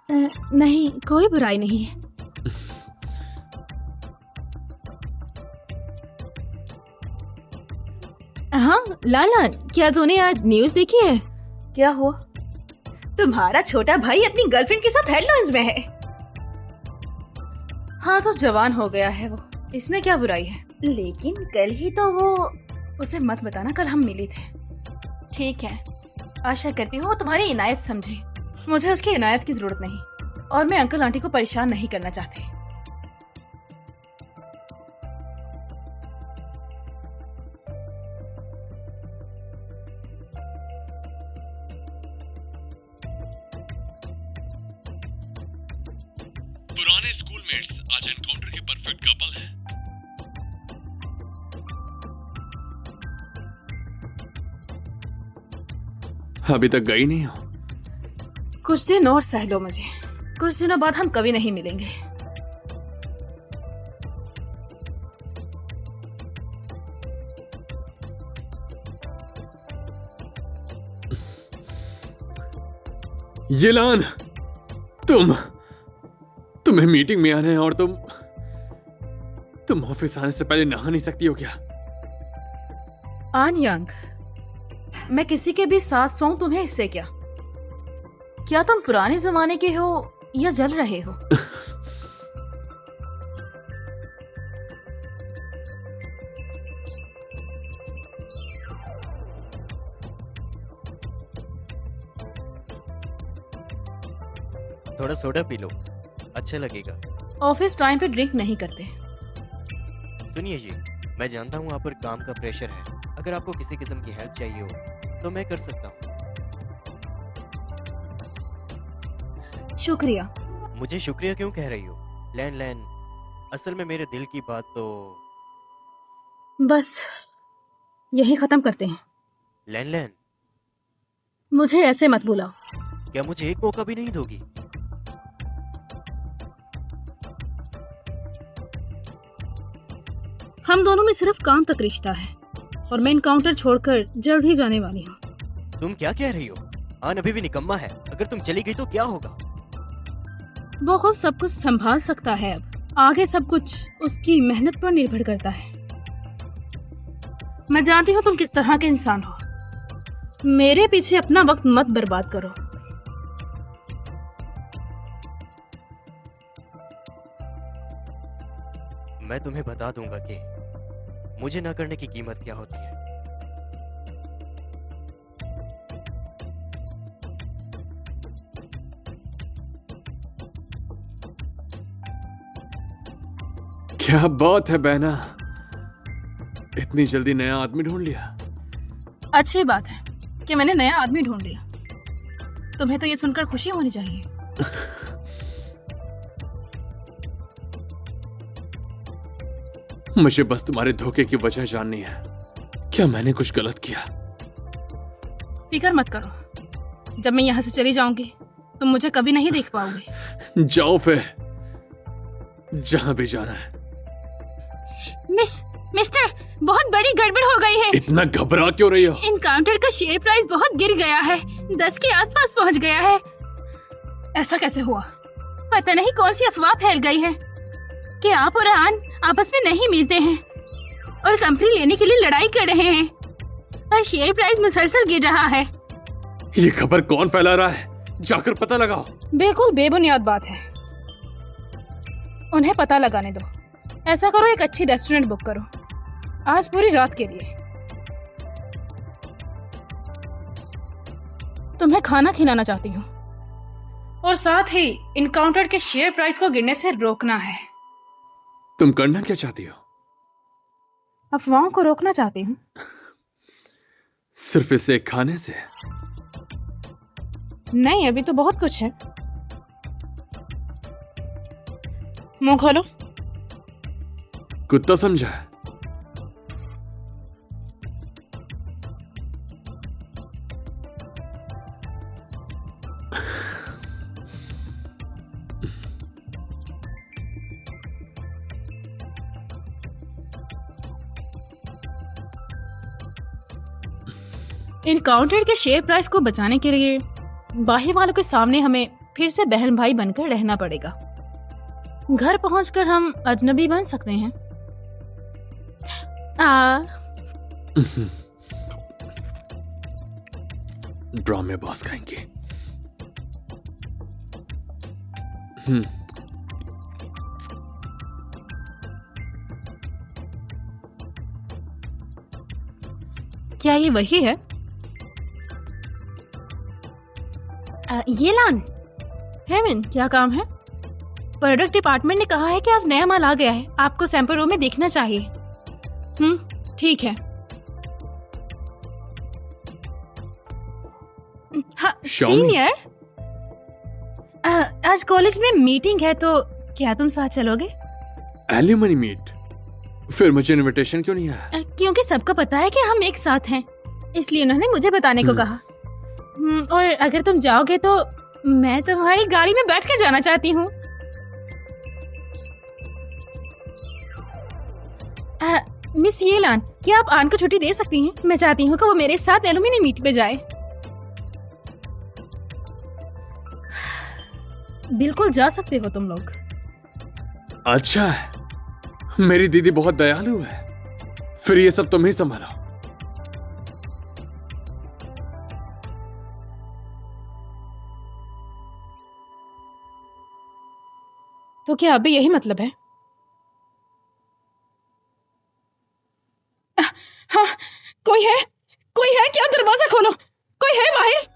नहीं, कोई बुराई नहीं है। हाँ लाला, क्या तूने आज न्यूज़ देखी है? क्या हुआ? तुम्हारा छोटा भाई अपनी गर्लफ्रेंड के साथ हेडलाइंस में है। हाँ तो जवान हो गया है वो, इसमें क्या बुराई है? लेकिन कल ही तो वो। उसे मत बताना, कल हम मिले थे। ठीक है, आशा करती हूँ वो तुम्हारी इनायत समझे। मुझे उसकी इनायत की जरूरत नहीं, और मैं अंकल आंटी को परेशान नहीं करना चाहती। पुराने स्कूलमेट्स आज एनकाउंटर के परफेक्ट कपल हैं। अभी तक गई नहीं हो? कुछ दिन और सह लो मुझे, कुछ दिनों बाद हम कभी नहीं मिलेंगे। येलान, तुम्हें मीटिंग में आना है और तुम ऑफिस आने से पहले नहा नहीं सकती हो क्या? आन यांग, मैं किसी के भी साथ सोऊं तुम्हें इससे क्या? क्या तुम पुराने जमाने के हो या जल रहे हो? थोड़ा सोडा पी लो, अच्छा लगेगा। ऑफिस टाइम पे ड्रिंक नहीं करते। सुनिए जी, मैं जानता हूँ आप पर काम का प्रेशर है। अगर आपको किसी किस्म की हेल्प चाहिए हो तो मैं कर सकता हूँ। शुक्रिया। मुझे शुक्रिया क्यों कह रही हो? लैन लैन, असल में मेरे दिल की बात तो। बस यही खत्म करते हैं। लैन लैन, मुझे ऐसे मत बुलाओ। क्या मुझे एक मौका भी नहीं दोगी? हम दोनों में सिर्फ काम तक रिश्ता है, और मैं एनकाउंटर छोड़कर जल्द ही जाने वाली हूँ। तुम क्या कह रही हो? आन अभी भी निकम्मा है, अगर तुम चली गई तो क्या होगा? वो खुद सब कुछ संभाल सकता है। अब आगे सब कुछ उसकी मेहनत पर निर्भर करता है। मैं जानती हूँ तुम किस तरह के इंसान हो। मेरे पीछे अपना वक्त मत बर्बाद करो। मैं तुम्हें बता दूंगा कि मुझे ना करने की कीमत क्या होती है। क्या बात है बहना, इतनी जल्दी नया आदमी ढूंढ लिया। अच्छी बात है कि मैंने नया आदमी ढूंढ लिया। तुम्हें तो ये सुनकर खुशी होनी चाहिए। मुझे बस तुम्हारे धोखे की वजह जाननी है। क्या मैंने कुछ गलत किया? फिक्र मत करो, जब मैं यहाँ से चली जाऊंगी तुम मुझे कभी नहीं देख पाओगे। जाओ फिर, जहां भी जाना है। मिस्टर, बहुत बड़ी गड़बड़ हो गई है। इतना घबरा क्यों रही हो? एनकाउंटर का शेयर प्राइस बहुत गिर गया है, 10 के आसपास पहुंच गया है। ऐसा कैसे हुआ? पता नहीं कौन सी अफवाह फैल गई है कि आप और आन आपस में नहीं मिलते हैं और कंपनी लेने के लिए लड़ाई कर रहे हैं, और शेयर प्राइस मुसलसल गिर रहा है। ये खबर कौन फैला रहा है? जाकर पता लगाओ। बिल्कुल बेबुनियाद बात है, उन्हें पता लगाने दो। ऐसा करो, एक अच्छी रेस्टोरेंट बुक करो आज पूरी रात के लिए। तुम्हें खाना खिलाना चाहती हूँ, और साथ ही इनकाउंटर के शेयर प्राइस को गिरने से रोकना है। तुम करना क्या चाहती हो? अफवाहों को रोकना चाहती हूँ। सिर्फ इसे खाने से? नहीं, अभी तो बहुत कुछ है। मुंह खोलो। कुत्ता समझा है? इनकाउंटर के शेयर प्राइस को बचाने के लिए बाहर वालों के सामने हमें फिर से बहन भाई बनकर रहना पड़ेगा। घर पहुंचकर हम अजनबी बन सकते हैं। ड्रामे बॉस खाएंगे। क्या ये वही है? ये लान। हेमन, क्या काम है? प्रोडक्ट डिपार्टमेंट ने कहा है कि आज नया माल आ गया है, आपको सैंपल रूम में देखना चाहिए। ठीक है। हाँ, सीनियर, आज कॉलेज में मीटिंग है, तो क्या तुम साथ चलोगे? Alumni meet? फिर मुझे इनविटेशन क्यों नहीं आया? क्योंकि सबको पता है कि हम एक साथ हैं, इसलिए उन्होंने मुझे बताने को कहा। और अगर तुम जाओगे तो मैं तुम्हारी गाड़ी में बैठ कर जाना चाहती हूँ। मिस येलान, क्या आप आन को छुट्टी दे सकती हैं? मैं चाहती हूँ कि वो मेरे साथ एल्यूमिनी मीट पे जाए। बिल्कुल जा सकते हो तुम लोग। अच्छा है, मेरी दीदी बहुत दयालु है। फिर ये सब तुम ही संभालो। तो क्या अभी यही मतलब है? हाँ, कोई है? कोई है क्या? दरवाजा खोलो, कोई है बाहर?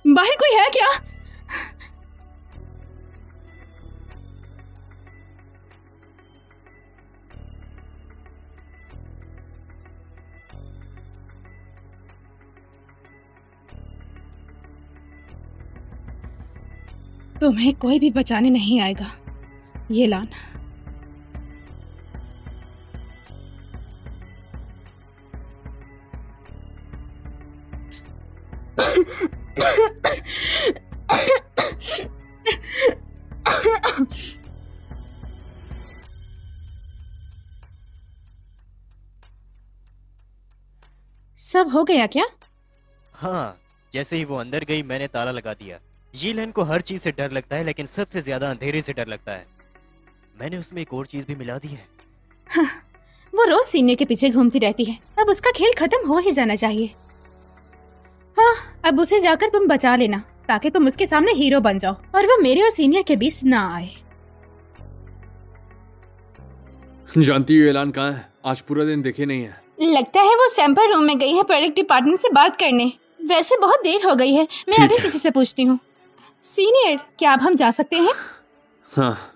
बाहर कोई है क्या? तुम्हें कोई भी बचाने नहीं आएगा, ये लान। सब हो गया क्या? हाँ, जैसे ही वो अंदर गई मैंने ताला लगा दिया। यीलन को हर चीज से डर लगता है, लेकिन सबसे ज्यादा अंधेरे से डर लगता है। मैंने उसमें एक और चीज भी मिला दी है। हाँ, वो रोज सीनियर के पीछे घूमती रहती है। अब उसका खेल खत्म हो ही जाना चाहिए। हाँ, अब उसे जाकर तुम बचा लेना, ताकि तुम उसके सामने हीरो बन जाओ और वो मेरे और सीनियर के बीच ना आए। जानती हो एलान कहाँ है? आज पूरा दिन दिखे नहीं है। लगता है वो सैंपल रूम में गई है प्रोडक्ट डिपार्टमेंट से बात करने। वैसे बहुत देर हो गई है, मैं अभी किसी से पूछती हूँ। सीनियर, क्या अब हम जा सकते हैं? हाँ।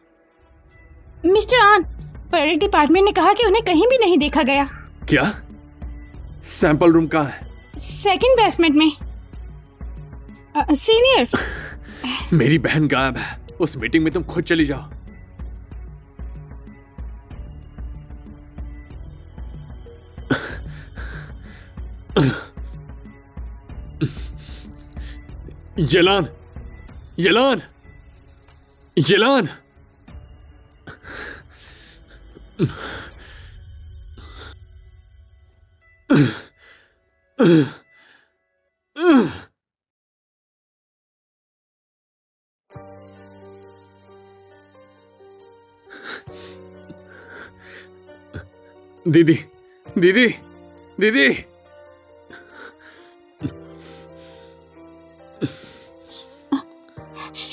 मिस्टर आन, प्रोडक्ट डिपार्टमेंट ने कहा कि उन्हें कहीं भी नहीं देखा गया। क्या? सैंपल रूम कहाँ है? सेकंड बेसमेंट में। सीनियर, मेरी बहन गायब है। उस मीटिंग में तुम खुद चली जाओ। येलान, येलान, येलान। दीदी, दीदी, दीदी।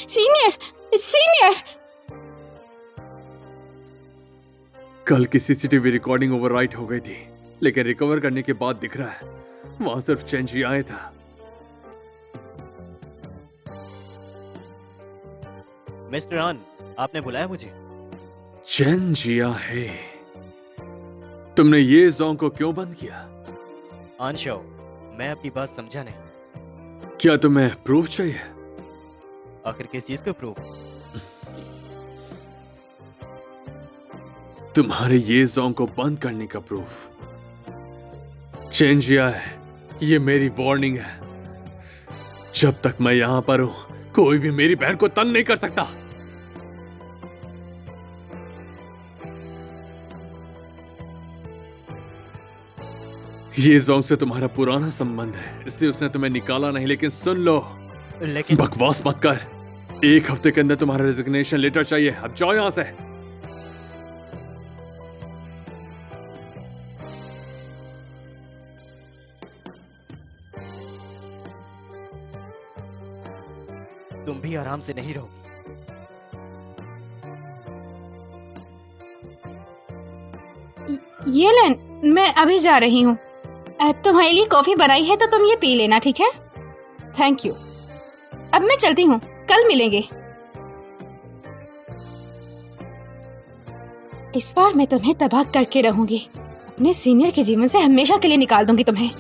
Senior, senior. कल की सीसीटीवी रिकॉर्डिंग ओवरराइट हो गई थी, लेकिन रिकवर करने के बाद दिख रहा है वहां सिर्फ चेंजी आया था। मिस्टर आन, आपने बुलाया मुझे? चैन जिया है। तुमने ये जोंग को क्यों बंद किया? आनशो, मैं आपकी बात समझा नहीं। क्या तुम्हें प्रूफ चाहिए? आखिर किस चीज का प्रूफ? तुम्हारे ये जोंग को बंद करने का प्रूफ। चैन जिया है, ये मेरी वार्निंग है। जब तक मैं यहां पर हूं, कोई भी मेरी बहन को तंग नहीं कर सकता। ये जोंग से तुम्हारा पुराना संबंध है, इसलिए उसने तुम्हें निकाला नहीं। लेकिन सुन लो, लेकिन बकवास मत कर। 1 हफ्ते के अंदर तुम्हारा रेजिग्नेशन लेटर चाहिए। अब जाओ यहां से। तुम भी आराम से नहीं रहोगी। ये लेन, मैं अभी जा रही हूँ। तुम्हारे लिए कॉफी बनाई है तो तुम ये पी लेना, ठीक है? Thank you. अब मैं चलती हूँ, कल मिलेंगे। इस बार मैं तुम्हें तबाह करके रहूंगी। अपने सीनियर के जीवन से हमेशा के लिए निकाल दूंगी तुम्हें।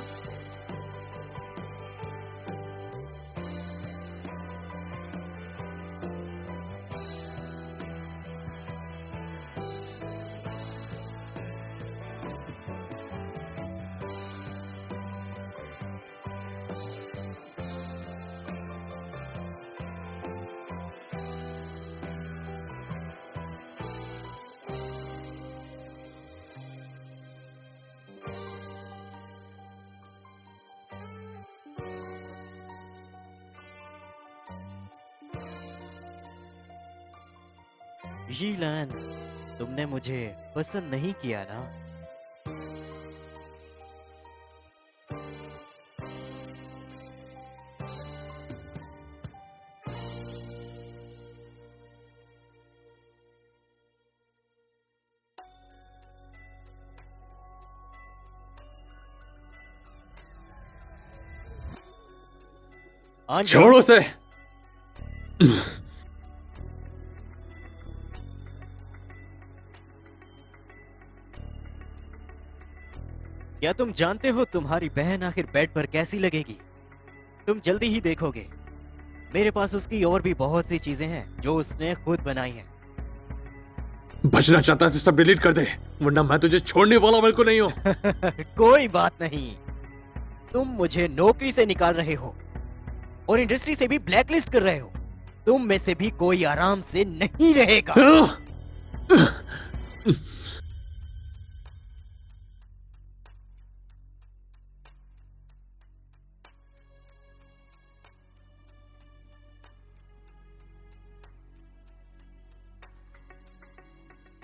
यीलन, तुमने मुझे पसंद नहीं किया ना? छोड़ो उसे। क्या तुम जानते हो तुम्हारी बहन आखिर बेड पर कैसी लगेगी? तुम जल्दी ही देखोगे। मेरे पास उसकी और भी बहुत सी चीजें हैं जो उसने खुद बनाई हैं। बचना चाहता है तो सब डिलीट कर दे, वरना मैं तुझे छोड़ने वाला बिल्कुल नहीं हूँ। कोई बात नहीं। तुम मुझे नौकरी से निकाल रहे हो और इंडस्ट्री से भी ब्लैकलिस्ट कर रहे हो। तुम में से भी कोई आराम से नहीं रहेगा।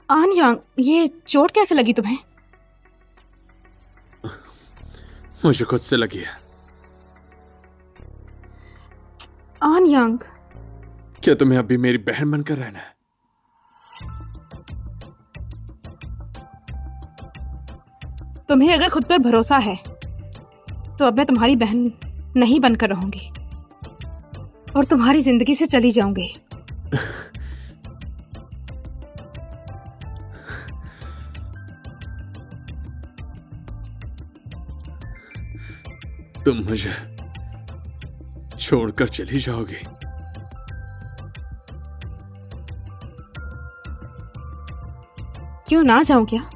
आन यांग, ये चोट कैसे लगी तुम्हें? मुझे खुद से लगी है। आन यांग, क्या तुम्हें अभी मेरी बहन बनकर रहना है? तुम्हें अगर खुद पर भरोसा है तो अब मैं तुम्हारी बहन नहीं बनकर रहूंगी और तुम्हारी जिंदगी से चली जाऊंगी। तुम मुझे छोड़कर चली जाओगी? क्यों ना जाऊं क्या?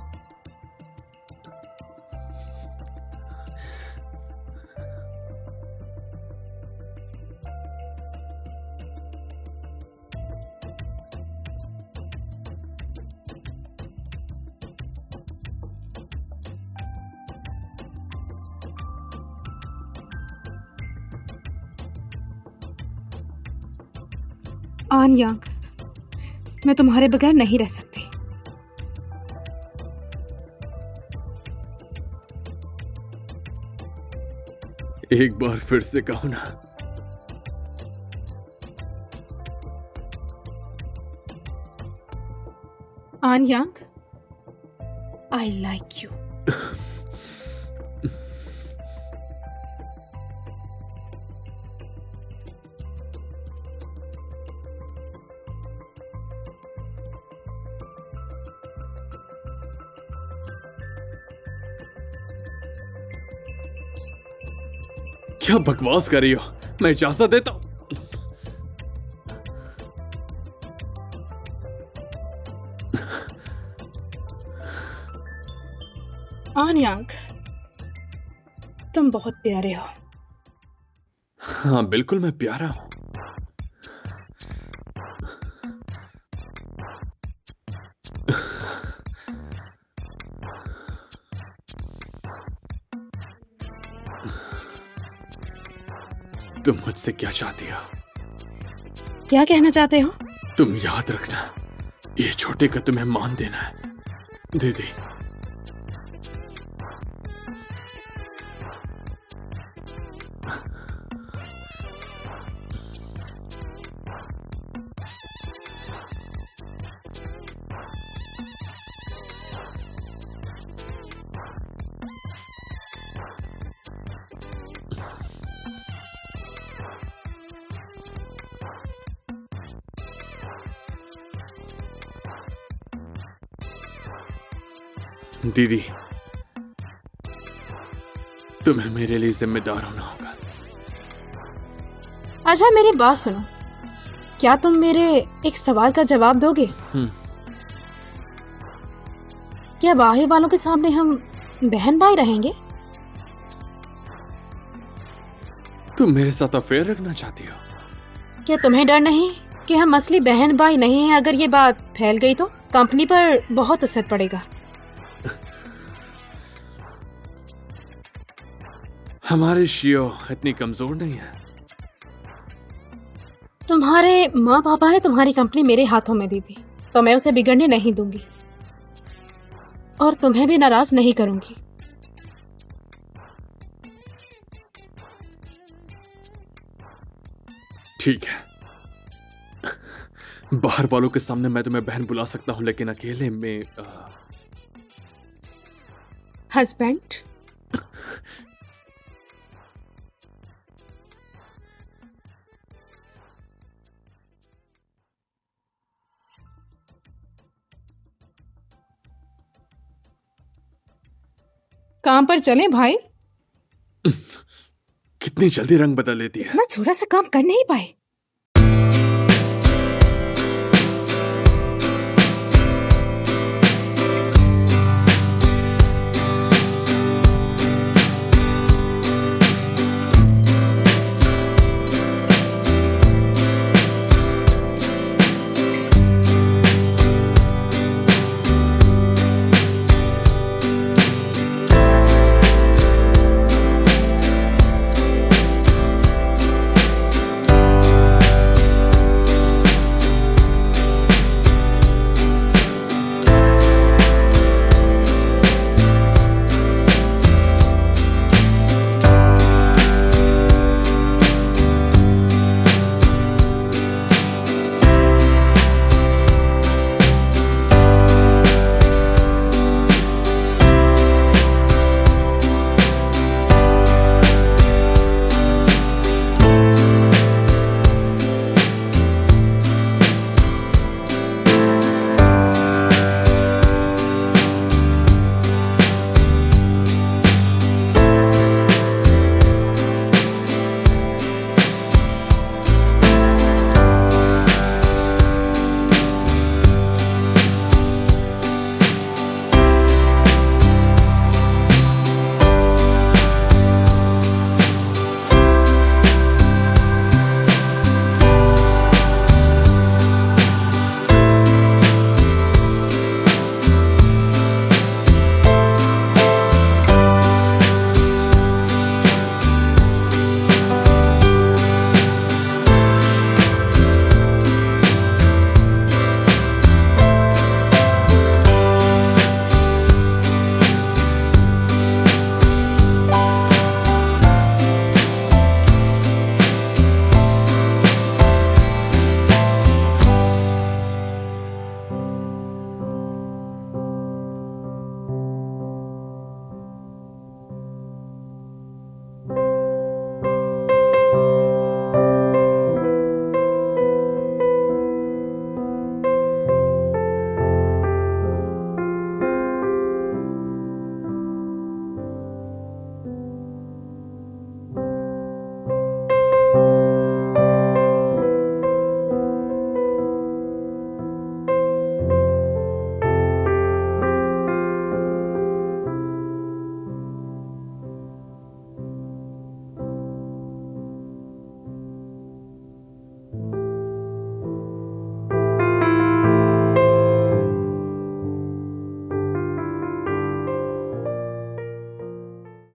आन यांग, मैं तुम्हारे बगैर नहीं रह सकती। एक बार फिर से कहो ना। आन यांग, आई लाइक यू। क्या बकवास कर रही हो? मैं इजाजत देता हूं। आन यांग, तुम बहुत प्यारे हो। हाँ बिल्कुल, मैं प्यारा हूं। तुम मुझसे क्या चाहती हो? क्या कहना चाहते हो? तुम याद रखना, ये छोटे का तुम्हें मान देना है, दीदी। दीदी, तुम्हें मेरे लिए जिम्मेदार होना होगा। अच्छा मेरी बात सुनो, क्या तुम मेरे एक सवाल का जवाब दोगे? क्या बाहर वालों के सामने हम बहन भाई रहेंगे? तुम मेरे साथ अफेयर रखना चाहती हो? क्या तुम्हें डर नहीं कि हम असली बहन भाई नहीं हैं? अगर ये बात फैल गई तो कंपनी पर बहुत असर पड़ेगा। हमारे शियो इतनी कमजोर नहीं है। तुम्हारे माँ पापा ने तुम्हारी कंपनी मेरे हाथों में दी थी, तो मैं उसे बिगड़ने नहीं दूंगी और तुम्हें भी नाराज नहीं करूंगी। ठीक है, बाहर वालों के सामने मैं तुम्हें बहन बुला सकता हूं, लेकिन अकेले में हस्बैंड। काम पर चले भाई। कितनी जल्दी रंग बदल लेती है। इतना छोटा सा काम कर नहीं पाए।